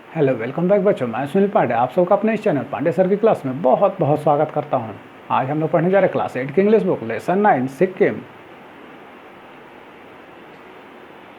Hello, welcome back बच्चों। मैं सुनील पांडे आप सबका अपने इस चैनल पांडे सर की क्लास में बहुत बहुत स्वागत करता हूं। आज हम लोग पढ़ने जा रहे हैं क्लास 8 की इंग्लिश बुक लेसन 9 सिक्किम।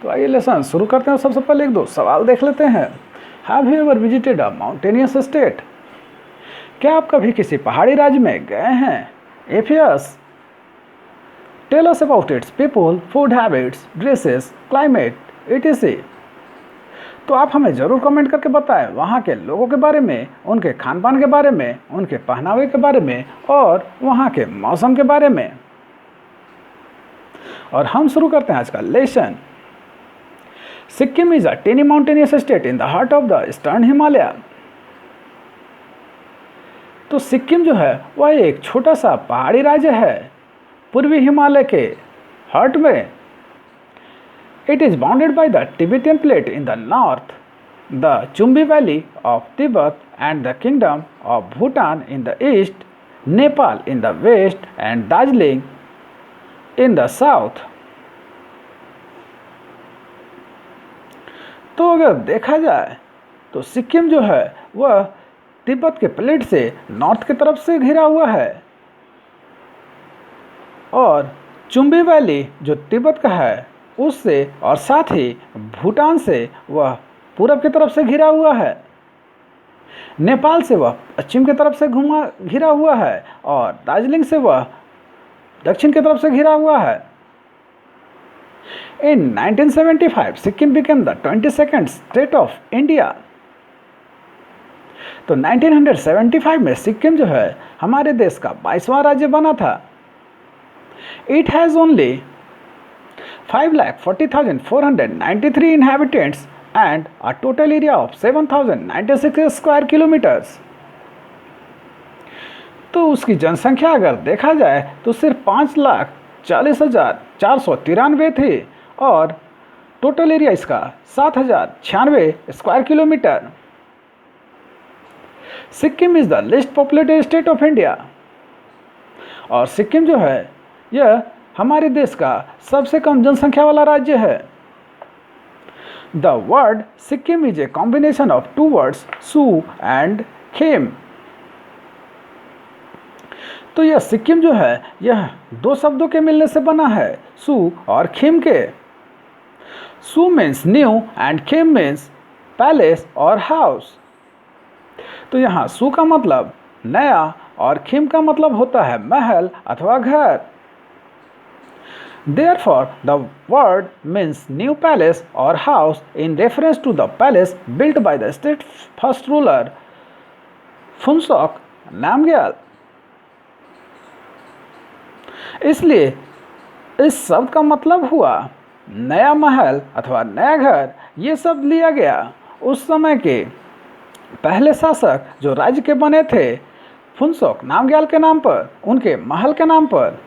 तो आइए लेसन शुरू करते हैं। सबसे पहले एक दो सवाल देख लेते हैं। Have you ever visited a mountainous state? क्या आप कभी किसी पहाड़ी राज्य में गए हैं? If yes, tell us about its people, food habits, dresses, climate, etc। तो आप हमें ज़रूर कमेंट करके बताएं वहाँ के लोगों के बारे में, उनके खान पान के बारे में, उनके पहनावे के बारे में और वहाँ के मौसम के बारे में। और हम शुरू करते हैं आज का lesson. Sikkim is a tiny mountainous state in the heart of the eastern Himalaya. तो सिक्किम जो है वह एक छोटा सा पहाड़ी राज्य है पूर्वी हिमालय के हार्ट में। It is bounded by the Tibetan Plate in the north, the Chumbi Valley of Tibet and the Kingdom of Bhutan in the east, Nepal in the west and Darjeeling in the south। तो अगर देखा जाए तो सिक्किम जो है वह तिब्बत के plate से नॉर्थ की तरफ से घिरा हुआ है और चुम्बी वैली जो तिब्बत का है उससे और साथ ही भूटान से वह पूरब की तरफ से घिरा हुआ है। नेपाल से वह पश्चिम की तरफ से घिरा हुआ है और दार्जिलिंग से वह दक्षिण की तरफ से घिरा हुआ है। इन 1975 Sikkim became the 22nd state of India. तो 1975 में सिक्किम जो है हमारे देश का 22वां राज्य बना था। It has only 5,40,493 inhabitants and a total area of 7,096 square kilometres. तो उसकी जनसंख्या अगर देखा जाए तो सिर्फ 5,40,493 थी और टोटल एरिया इसका 7,096 square kilometre. Sikkim is the list populated state of India. और सिक्किम जो है यह हमारे देश का सबसे कम जनसंख्या वाला राज्य है। The word Sikkim is a combination of two words Su and Khem. तो यह सिक्किम जो है यह दो शब्दों के मिलने से बना है, सू और खेम के। सू मीन्स न्यू एंड खेम मीन्स पैलेस और हाउस। तो यहाँ सू का मतलब नया और खेम का मतलब होता है महल अथवा घर। Therefore, the word means new palace or house in reference to the palace built by the state's first ruler, Phuntsok Namgyal। इसलिए इस शब्द का मतलब हुआ नया महल अथवा नया घर। ये शब्द लिया गया उस समय के पहले शासक जो राज्य के बने थे फुनसोक नामग्याल के नाम पर, उनके महल के नाम पर।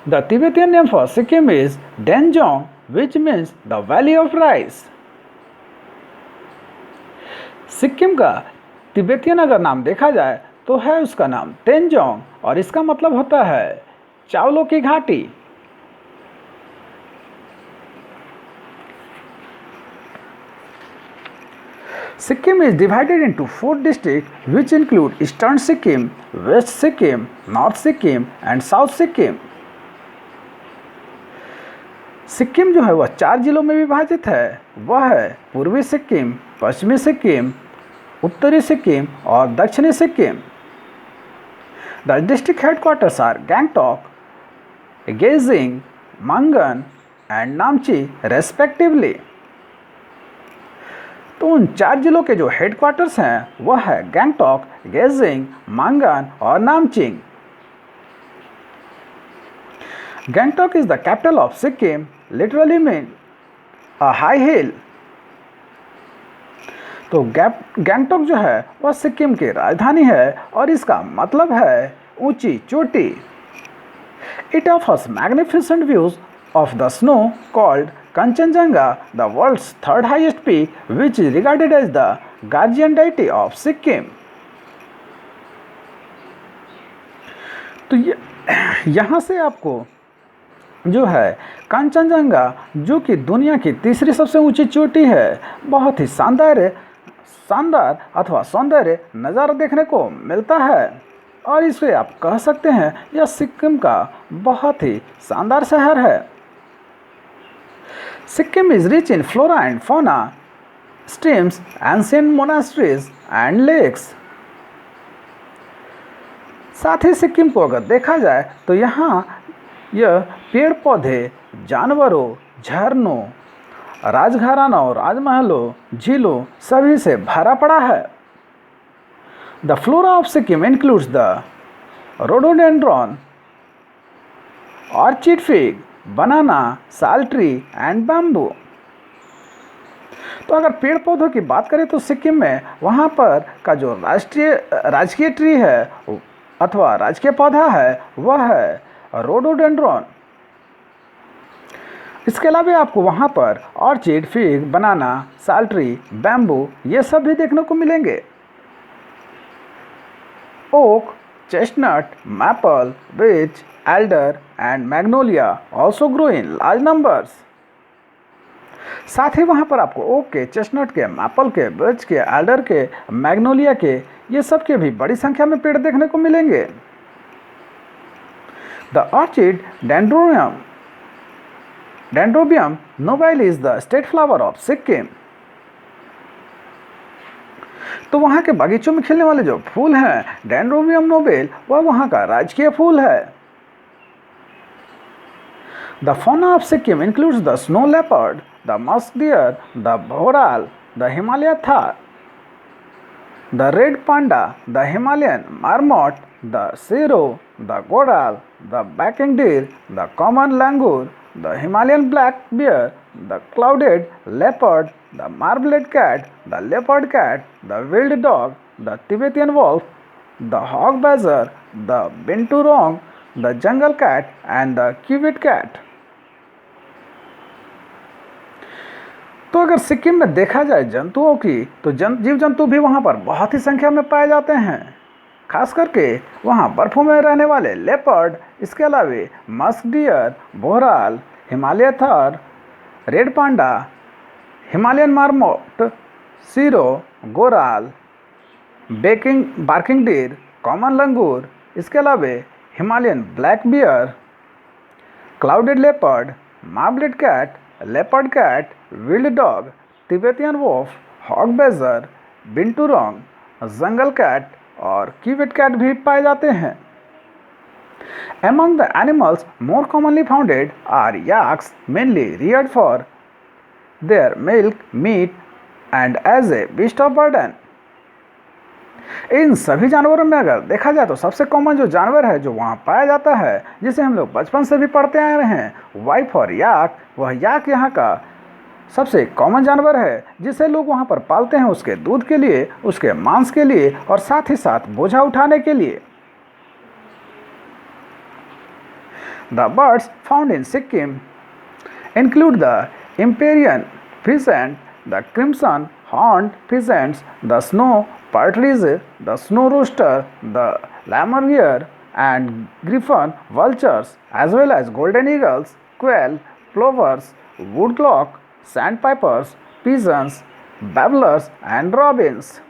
The Tibetan name for Sikkim is Denjong, which means the Valley of Rice। Sikkim का तिब्बतियन अगर नाम देखा जाए तो है उसका नाम तेंजोंग और इसका मतलब होता है चावलों की घाटी। Sikkim is divided into 4 districts which include Eastern Sikkim, West Sikkim, North Sikkim and South Sikkim। Sikkim जो है वह 4 जिलों में विभाजित है। वह है पूर्वी सिक्किम, पश्चिमी सिक्किम, उत्तरी सिक्किम और दक्षिणी Sikkim. The district headquarters are Gangtok, Geyzing, Mangan and Namchi respectively. तो उन 4 जिलों के जो हेडक्वार्टर्स हैं वह है गैंगटॉक, गेजिंग, मंगन और नामचिंग। Gangtok is the capital of Sikkim, literally mean a high hill। तो गैंगटॉक जो है वह सिक्किम की राजधानी है और इसका मतलब है ऊंची चोटी। It offers magnificent views of the snow called Kanchenjunga, the world's 3rd highest peak, which is regarded as the guardian deity of Sikkim। तो यहाँ से आपको जो है कंचनजंगा, जो कि दुनिया की तीसरी सबसे ऊंची चोटी है, बहुत ही शानदार अथवा सौंदर्य नज़ारा देखने को मिलता है। और इसे आप कह सकते हैं यह सिक्किम का बहुत ही शानदार शहर है। Sikkim is rich in flora and fauna, streams, ancient monasteries and lakes. साथ ही सिक्किम को अगर देखा जाए तो यहाँ यह पेड़ पौधे, जानवरों, झरनों, राजघरानों, राजमहलों, झीलों सभी से भरा पड़ा है। The flora of Sikkim includes the rhododendron, orchid fig, banana, sal tree and bamboo. तो अगर पेड़ पौधों की बात करें तो सिक्किम में वहाँ पर का जो राजकीय ट्री है अथवा राजकीय पौधा है वह है रोडोडेंड्रॉन। इसके अलावा आपको वहाँ पर orchid, fig, banana, sal tree, bamboo ये सब भी देखने को मिलेंगे। Oak, chestnut, maple, beech, alder and magnolia also grow in large numbers. साथ ही वहाँ पर आपको ओक के, चेस्टनट के, मैपल के, बीच के, एल्डर के, मैग्नोलिया के ये सब के भी बड़ी संख्या में पेड़ देखने को मिलेंगे। The orchid dendrobium nobile is the state flower of Sikkim. तो वहाँ के बागीचों में खिलने वाले जो फूल हैं डेंड्रोबियम नोबेल, वह वहाँ का राजकीय फूल है। The fauna of Sikkim includes the snow leopard, the musk deer, the bharal, the Himalaya tahr, the red panda, the Himalayan marmot, the serow, the goral, the barking deer, the common langur, the Himalayan black bear, the clouded leopard, the marbled cat, the leopard cat, the wild dog, the Tibetan wolf, the hog badger, the binturong, the jungle cat and the civet cat। तो अगर सिक्किम में देखा जाए जंतुओं की तो जीव जंतु भी वहाँ पर बहुत ही संख्या में पाए जाते हैं, खास करके वहाँ बर्फों में रहने वाले लेपर्ड, इसके अलावा मस्क डियर, बोहराल, Himalaya tahr, red panda, Himalayan marmot, serow, goral, barking deer, common langur, इसके अलावा Himalayan black bear, clouded leopard, marbled cat, leopard cat, wild dog, Tibetan wolf, hog badger, binturong, jungle cat और civet cat भी पाए जाते हैं। Among the animals more commonly founded are yaks, mainly reared for their milk, meat and as a beast of burden। इन सभी जानवरों में अगर देखा जाए तो सबसे कॉमन जो जानवर है जो वहाँ पाया जाता है, जिसे हम लोग बचपन से भी पढ़ते आए हैं, वाइफ और याक, वह याक यहाँ का सबसे कॉमन जानवर है जिसे लोग वहाँ पर पालते हैं उसके दूध के लिए, उसके मांस के लिए और साथ ही साथ बोझा उठाने के लिए। The birds found in Sikkim include the Empyrean pheasant, the crimson horned pheasants, the snow partridge, the snow rooster, the lammergeier and griffon vultures, as well as golden eagles, quail, plovers, woodcock, sandpipers, pigeons, babblers and robins।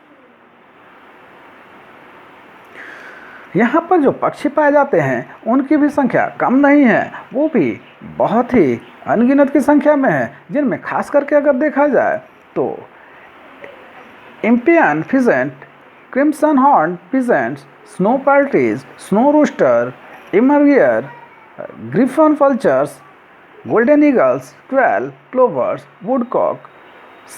यहाँ पर जो पक्षी पाए जाते हैं उनकी भी संख्या कम नहीं है, वो भी बहुत ही अनगिनत की संख्या में है, जिनमें खास करके अगर देखा जाए तो Impeyan pheasant, crimson horn pheasant, snow partridge, snow rooster, lammergeier, griffon vultures, golden eagles, quail, plovers, woodcock,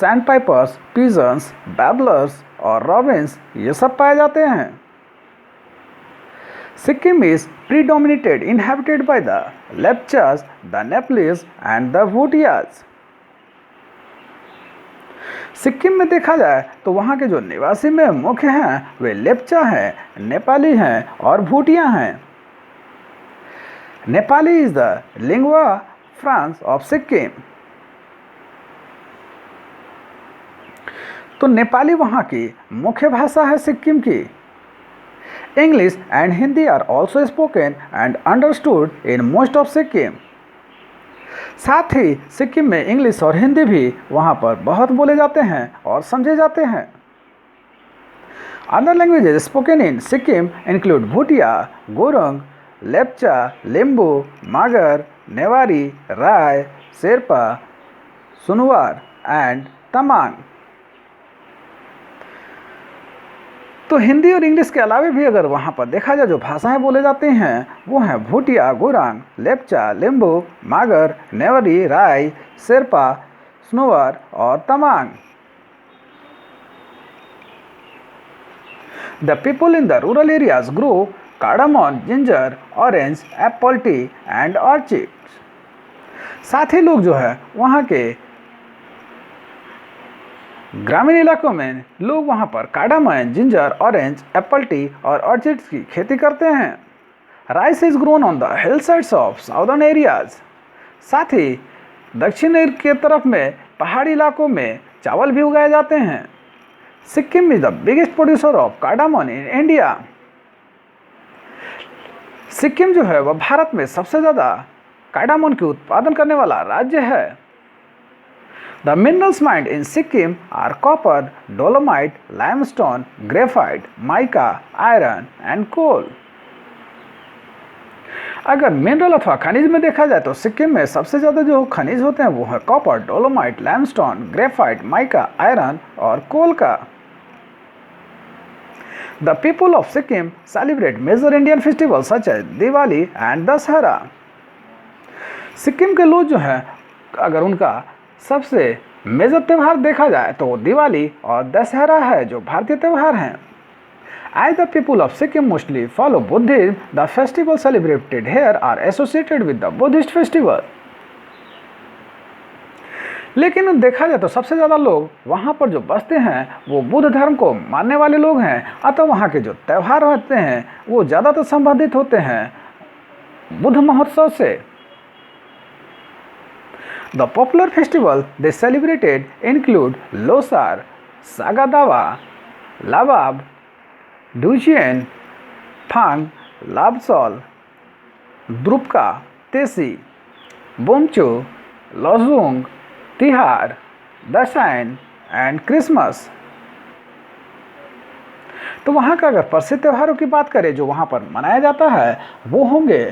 sandpipers, pigeons, babblers और रॉबिन्स ये सब पाए जाते हैं। Sikkim is predominantly inhabited by the Lepchas, the Nepalese and the Bhutias। Sikkim में देखा जाए तो वहाँ के जो निवासी में मुख्य हैं वे लेप्चा हैं, नेपाली हैं और भूटिया हैं। Nepali is the lingua France of Sikkim. तो नेपाली वहाँ की मुख्य भाषा है सिक्किम की। English and Hindi are also spoken and understood in most of Sikkim। साथ ही सिक्किम में इंग्लिश और हिंदी भी वहाँ पर बहुत बोले जाते हैं और समझे जाते हैं। Other languages spoken in Sikkim include Bhutia, Gurung, Lepcha, Limbu, Magar, Newari, Rai, Sherpa, Sunwar and Tamang. तो हिंदी और इंग्लिश के अलावा भी अगर वहाँ पर देखा जाए जो भाषाएं बोले जाती हैं वो हैं भूटिया, गुरांग, लेप्चा, लिम्बू, मागर, नेवारी, राय, शेरपा, स्नोवर और Tamang. The people in the rural areas grow cardamom, ginger, orange, apple tea and orchids। साथ ही लोग जो है वहाँ के ग्रामीण इलाकों में लोग वहाँ पर cardamom, ginger, orange, Apple T और ऑर्चिड्स की खेती करते हैं। Rice is grown on the hill sides of southern areas. साथ ही दक्षिण के तरफ में पहाड़ी इलाकों में चावल भी उगाए जाते हैं। Sikkim is the biggest producer of cardamom in India. Sikkim जो है वह भारत में सबसे ज़्यादा कार्डामम के उत्पादन करने वाला राज्य है। The minerals mined in Sikkim are copper, dolomite, limestone, graphite, mica, iron and coal। अगर मिनरल अथवा खनिज में देखा जाए तो सिक्किम में सबसे ज़्यादा जो खनिज होते हैं वो है copper, dolomite, limestone, graphite, mica, iron और कोल का। The people of Sikkim celebrate major Indian festivals such as Diwali and Dashera। Sikkim के लोग जो हैं अगर उनका सबसे मेजर त्यौहार देखा जाए तो दिवाली और दशहरा है जो भारतीय त्यौहार हैं। As the people of Sikkim mostly follow Buddhism, the festivals celebrated here are associated with the Buddhist festival। लेकिन देखा जाए तो सबसे ज़्यादा लोग वहाँ पर जो बसते हैं वो बुद्ध धर्म को मानने वाले लोग हैं, अतः वहाँ के जो त्यौहार होते हैं वो ज़्यादातर संबंधित होते हैं बुद्ध महोत्सव से। The popular festival they celebrated include Losar, Saga Dawa, Labab, Dujian, Phang, Labsol, Drupka, Tesi, Bomchu, Lozung, Tihar, Dasain and Christmas. तो वहाँ का अगर प्रसिद्ध त्योहारों की बात करें जो वहाँ पर मनाया जाता है वो होंगे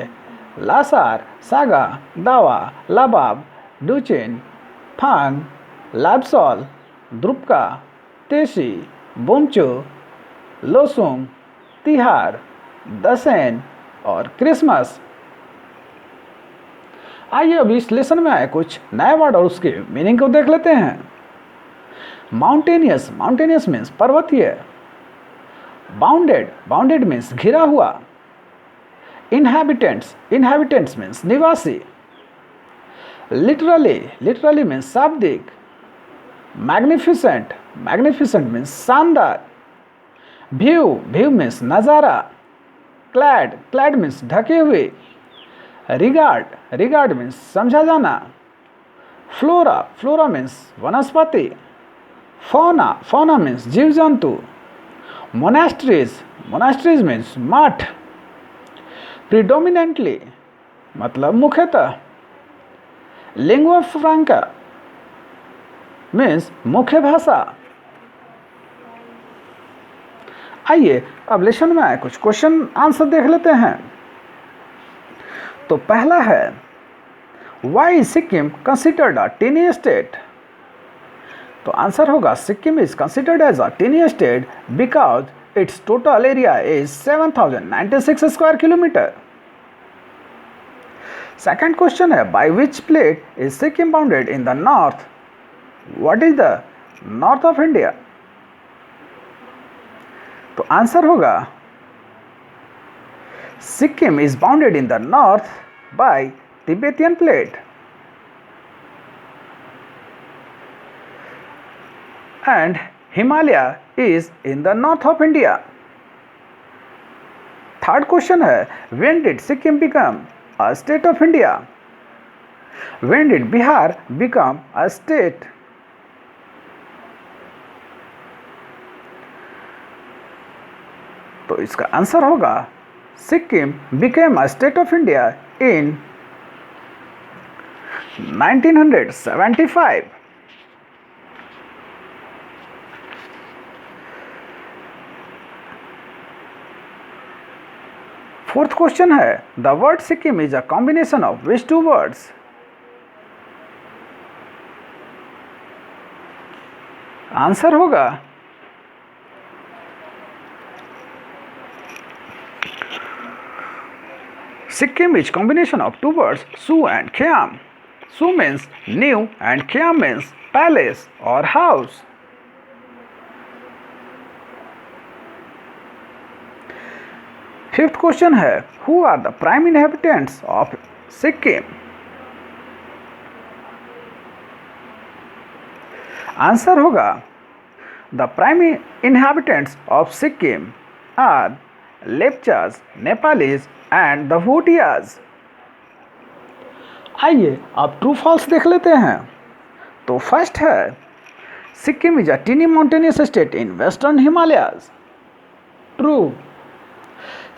लासार, सागा, दावा, लाबाब, डुचिन, फांग, लाबसॉल, द्रुपका, तेसी, बोमचो, लोसुंग, तिहार, दसैन और क्रिसमस। आइए अभी इस लेसन में आए कुछ नए वर्ड और उसके मीनिंग को देख लेते हैं। माउंटेनियस, माउंटेनियस मीन्स पर्वतीय। बाउंडेड, बाउंडेड मीन्स घिरा हुआ। इनहैबिटेंट्स, इनहैबिटेंट्स मीन्स निवासी। लिटरली, लिटरली मीन्स शाब्दिक। मैग्निफिसेंट, मैग्निफिसेंट मीन्स शानदार। व्यू, व्यू मीन्स नज़ारा। क्लैड, क्लैड मीन्स ढके हुए। रिगार्ड, रिगार्ड मीन्स समझा जाना। फ्लोरा, फ्लोरा मीन्स वनस्पति। फौना, फौना मीन्स जीव जंतु। मोनास्ट्रीज, मोनास्ट्रीज मीन्स मठ। प्रिडोमिनेंटली मतलब मुख्यतः। लिंगुआ फ्रैंका मीन्स मुख्य भाषा। आइए अब लेसन में आए कुछ क्वेश्चन आंसर देख लेते हैं। तो पहला है why is Sikkim considered a tiny state. तो आंसर होगा Sikkim is considered as a tiny state because it's total area is 7096 square kilometre. Second question है by which plate is Sikkim bounded in the north. What is the north of India. तो answer होगा Sikkim is bounded in the north by Tibetan plate and Himalaya is in the north of India. Third question है when did Sikkim become a state of India? When did Bihar become a state? तो इसका answer होगा Sikkim became a state of India in 1975. Fourth question है the word Sikkim is a combination of which two words? Answer होगा Sikkim is combination of two words Su and Khiam. Su means new and Khiam means palace or house. Fifth question है who are the prime inhabitants of Sikkim? Answer होगा the prime inhabitants of Sikkim are Lepchas, Nepalis and the Bhutias. आइए अब true false देख लेते हैं। तो first है Sikkim is a tiny mountainous state in western Himalayas. True.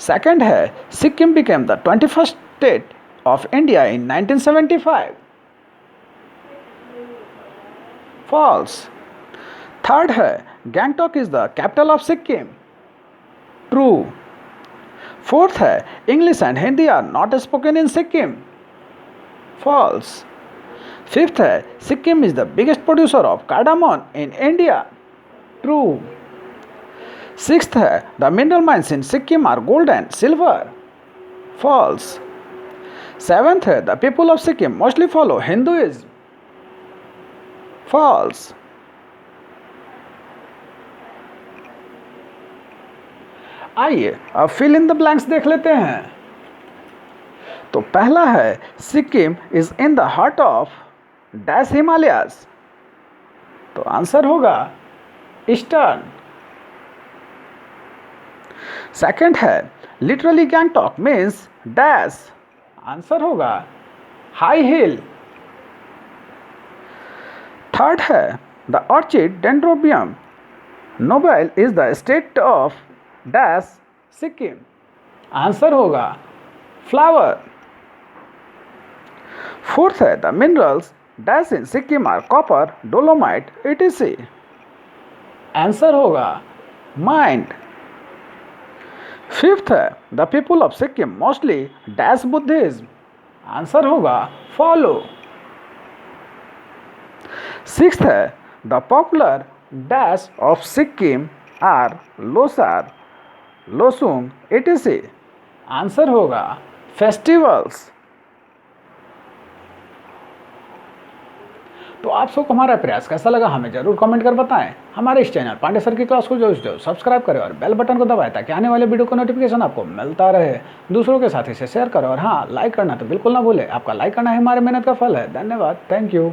Second है Sikkim became the 21st state of India in 1975। False. Third है Gangtok is the capital of Sikkim. True. Fourth है English and Hindi are not spoken in Sikkim. False. Fifth है Sikkim is the biggest producer of cardamom in India. True. Sixth है the mineral mines in Sikkim are gold and silver. False. Seventh है the people of Sikkim mostly follow Hinduism. False. आइए अब fill in the blanks देख लेते हैं। तो पहला है Sikkim is in the heart of dash Himalayas. तो आंसर होगा ईस्टर्न। सेकंड है literally Gangtok means dash. Answer होगा हाई हिल। थर्ड है the orchid dendrobium nobile is the state of dash Sikkim. Answer होगा फ्लावर। फोर्थ है the minerals dash in Sikkim are copper dolomite etc। Answer होगा mined. Fifth है the people of Sikkim mostly dash Buddhism. Answer होगा follow. Sixth है the popular dash of Sikkim are Losar Losoong etc। Answer होगा festivals. तो आप सबको हमारा प्रयास कैसा लगा हमें जरूर कमेंट कर बताएं। हमारे इस चैनल पांडे सर की क्लास को जो सब्सक्राइब करें और बेल बटन को दबाएं ताकि आने वाले वीडियो का नोटिफिकेशन आपको मिलता रहे। दूसरों के साथ इसे शेयर करें और हाँ लाइक करना तो बिल्कुल ना भूलें। आपका लाइक करना ही हमारे मेहनत का फल है। धन्यवाद। Thank you.